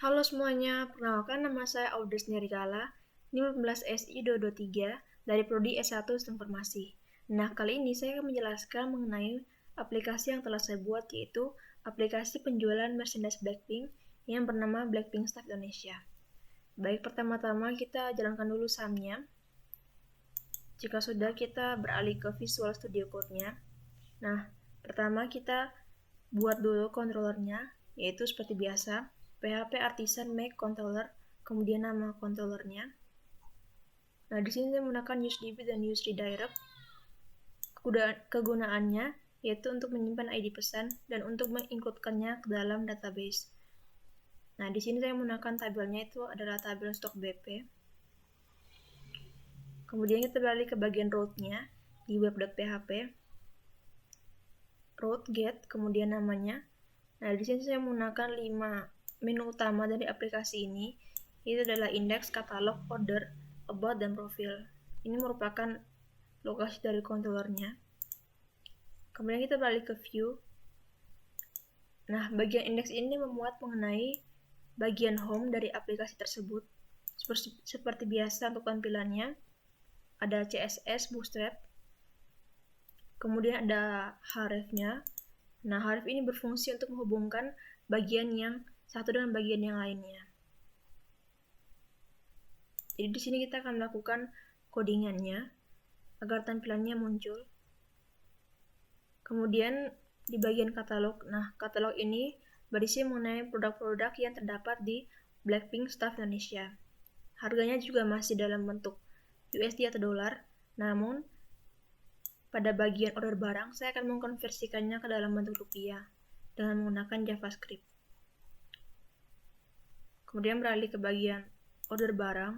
Halo semuanya, perkenalkan nama saya Audrey Nirigala, NIM 15SI223 dari Prodi S1 Sistem Informasi. Nah, kali ini saya akan menjelaskan mengenai aplikasi yang telah saya buat, yaitu aplikasi penjualan merchandise Blackpink yang bernama Blackpink Stuff Indonesia. Baik, pertama-tama kita jalankan dulu saham-nya. Jika sudah, kita beralih ke Visual Studio Code-nya. Nah, pertama kita buat dulu controllernya, yaitu seperti biasa, PHP Artisan Make Controller, kemudian nama controllernya. Nah, di sini saya menggunakan UseDB dan UseRedirect. Kegunaannya yaitu untuk menyimpan ID pesan dan untuk menginclude-kannya ke dalam database. Nah, di sini saya menggunakan tabelnya itu adalah tabel stok BP. Kemudian kita beralih ke bagian root-nya di web.php. Root get, kemudian namanya. Nah, di sini saya menggunakan 5 menu utama dari aplikasi ini. Itu adalah index, katalog, order, about, dan profil. Ini merupakan lokasi dari controllernya. Kemudian kita balik ke view. Nah, bagian index ini memuat mengenai bagian home dari aplikasi tersebut. Seperti biasa untuk tampilannya, ada CSS, Bootstrap, kemudian ada href-nya. Nah, href ini berfungsi untuk menghubungkan bagian yang satu dengan bagian yang lainnya. Jadi di sini kita akan melakukan codingannya agar tampilannya muncul. Kemudian di bagian katalog, nah katalog ini berisi mengenai produk-produk yang terdapat di Blackpink Stuff Indonesia. Harganya juga masih dalam bentuk USD atau dolar, namun pada bagian order barang saya akan mengkonversikannya ke dalam bentuk rupiah dengan menggunakan JavaScript. Kemudian beralih ke bagian order barang.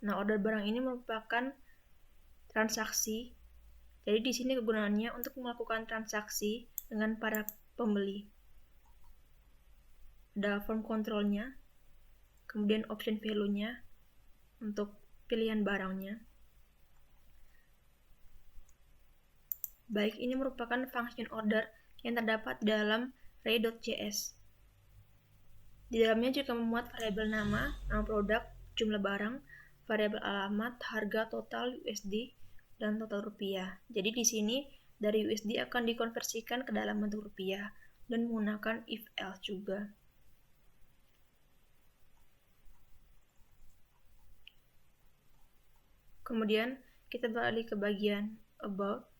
Nah, order barang ini merupakan transaksi. Jadi di sini kegunaannya untuk melakukan transaksi dengan para pembeli. Ada form control-nya, kemudian option value-nya untuk pilihan barangnya. Baik, ini merupakan function order yang terdapat dalam ray.js. Di dalamnya juga memuat variabel nama produk, jumlah barang, variabel alamat, harga total USD, dan total rupiah. Jadi di sini dari USD akan dikonversikan ke dalam bentuk rupiah dan menggunakan if else juga. Kemudian kita beralih ke bagian about.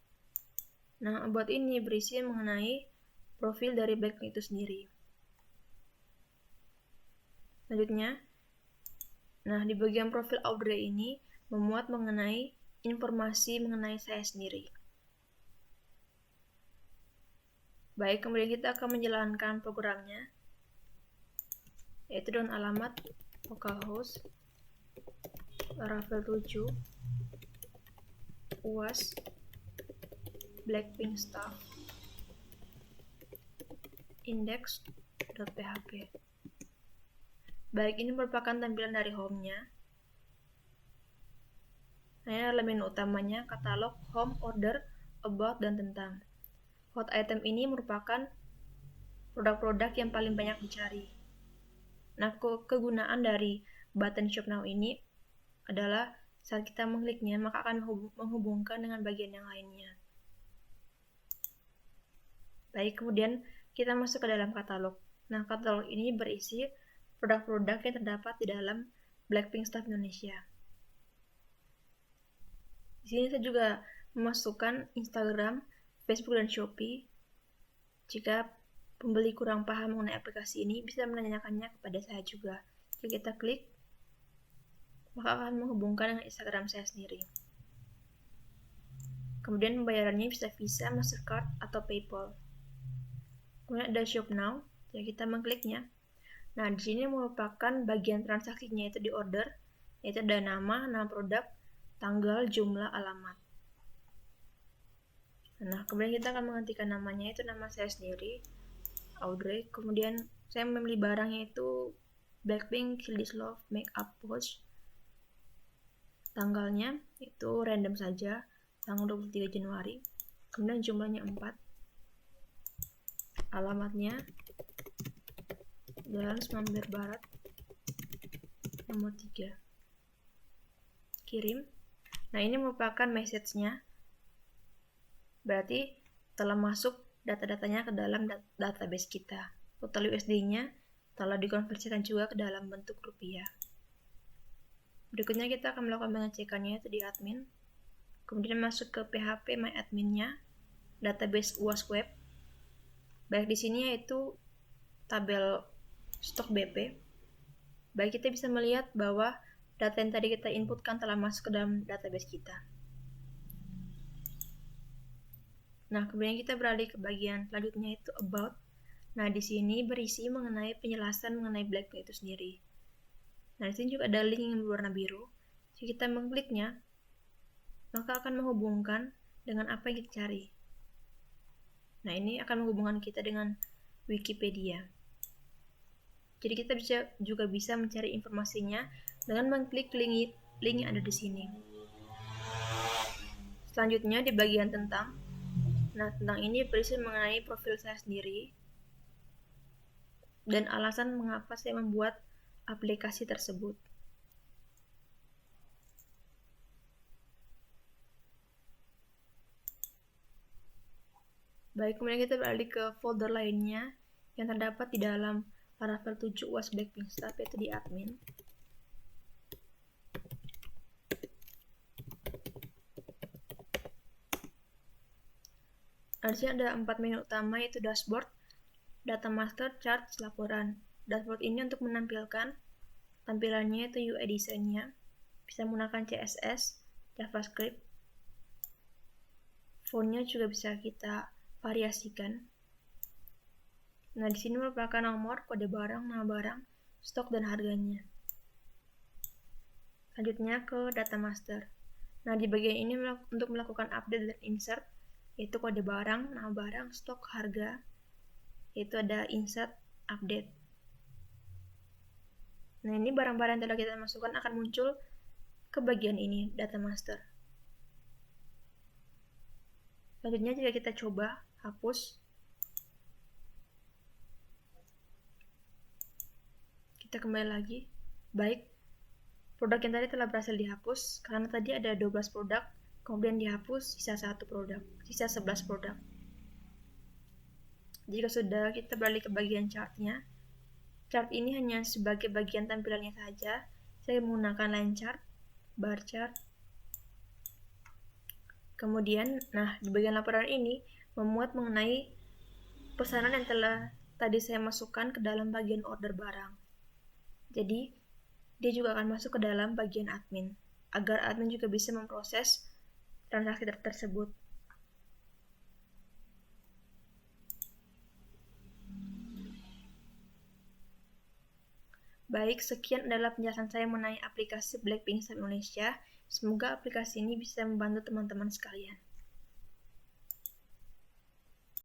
Nah, about ini berisi mengenai profil dari Blackpink itu sendiri. Selanjutnya, nah di bagian profil Audrey ini memuat mengenai informasi mengenai saya sendiri. Baik, kemudian kita akan menjalankan programnya, yaitu dengan alamat localhost laravel 7 uas Blackpink Stuff index.php. Baik, ini merupakan tampilan dari home-nya. Nah, ini adalah menu utamanya, katalog, home, order, about, dan tentang. Hot item ini merupakan produk-produk yang paling banyak dicari. Nah, kegunaan dari button Shop Now ini adalah saat kita mengkliknya, maka akan menghubungkan dengan bagian yang lainnya. Baik, kemudian kita masuk ke dalam katalog. Nah, katalog ini berisi produk-produk yang terdapat di dalam Blackpink Stuff Indonesia. Di sini saya juga memasukkan Instagram, Facebook, dan Shopee. Jika pembeli kurang paham mengenai aplikasi ini, bisa menanyakannya kepada saya juga. Jika kita klik, maka akan menghubungkan dengan Instagram saya sendiri. Kemudian pembayarannya bisa Visa, Mastercard, atau PayPal. Kemudian ada Shop Now, jadi kita mengkliknya. Nah, di sini merupakan bagian transaksinya itu di order, yaitu ada nama produk, tanggal, jumlah, alamat. Nah, kemudian kita akan menggantikan namanya, itu nama saya sendiri, Audrey. Kemudian saya memilih barangnya itu Blackpink Kill This Love Makeup Pouch. Tanggalnya itu random saja, tanggal 23 Januari. Kemudian jumlahnya 4. Alamatnya Jalan Semamber Barat nomor 3. Kirim. Nah, ini merupakan message-nya. Berarti telah masuk data-datanya ke dalam database kita. Total USD-nya telah dikonversikan juga ke dalam bentuk rupiah. Berikutnya kita akan melakukan pengecekannya itu di admin. Kemudian masuk ke PHP My Admin-nya, database UAS Web. Baik di sini yaitu tabel stok BP. Baik kita bisa melihat bahwa data yang tadi kita inputkan telah masuk ke dalam database kita. Nah, kemudian kita beralih ke bagian selanjutnya itu About. Nah, di sini berisi mengenai penjelasan mengenai Blackpink itu sendiri. Nah, di sini juga ada link yang berwarna biru. Jika kita mengkliknya, maka akan menghubungkan dengan apa yang kita cari. Nah, ini akan menghubungkan kita dengan Wikipedia. Jadi kita juga bisa mencari informasinya dengan mengklik link yang ada di sini. Selanjutnya di bagian tentang. Nah, tentang ini berisi mengenai profil saya sendiri dan alasan mengapa saya membuat aplikasi tersebut. Baik, kemudian kita beralih ke folder lainnya yang terdapat di dalam Laravel 7 UAS Blackpink Staff, yaitu di admin. Nah, di sini ada 4 menu utama, yaitu dashboard, data master, charts, laporan. Dashboard ini untuk menampilkan tampilannya itu UI design-nya, bisa menggunakan CSS, JavaScript. Font-nya juga bisa kita variasikan. Nah, di sini merupakan nomor, kode barang, nama barang, stok, dan harganya. Selanjutnya ke data master. Nah, di bagian ini untuk melakukan update dan insert, yaitu kode barang, nama barang, stok, harga, yaitu ada insert, update. Nah, ini barang-barang yang telah kita masukkan akan muncul ke bagian ini, data master. Selanjutnya jika kita coba hapus, kita kembali lagi. Baik, produk yang tadi telah berhasil dihapus karena tadi ada 12 produk, kemudian dihapus sisa 1 produk, sisa 11 produk. Jika sudah, kita beralih ke bagian chartnya. Chart ini hanya sebagai bagian tampilannya saja. Saya menggunakan line chart, bar chart. Kemudian, nah di bagian laporan ini memuat mengenai pesanan yang telah tadi saya masukkan ke dalam bagian order barang. Jadi, dia juga akan masuk ke dalam bagian admin, agar admin juga bisa memproses transaksi tersebut. Baik, sekian adalah penjelasan saya mengenai aplikasi Blackpink Staff Indonesia. Semoga aplikasi ini bisa membantu teman-teman sekalian.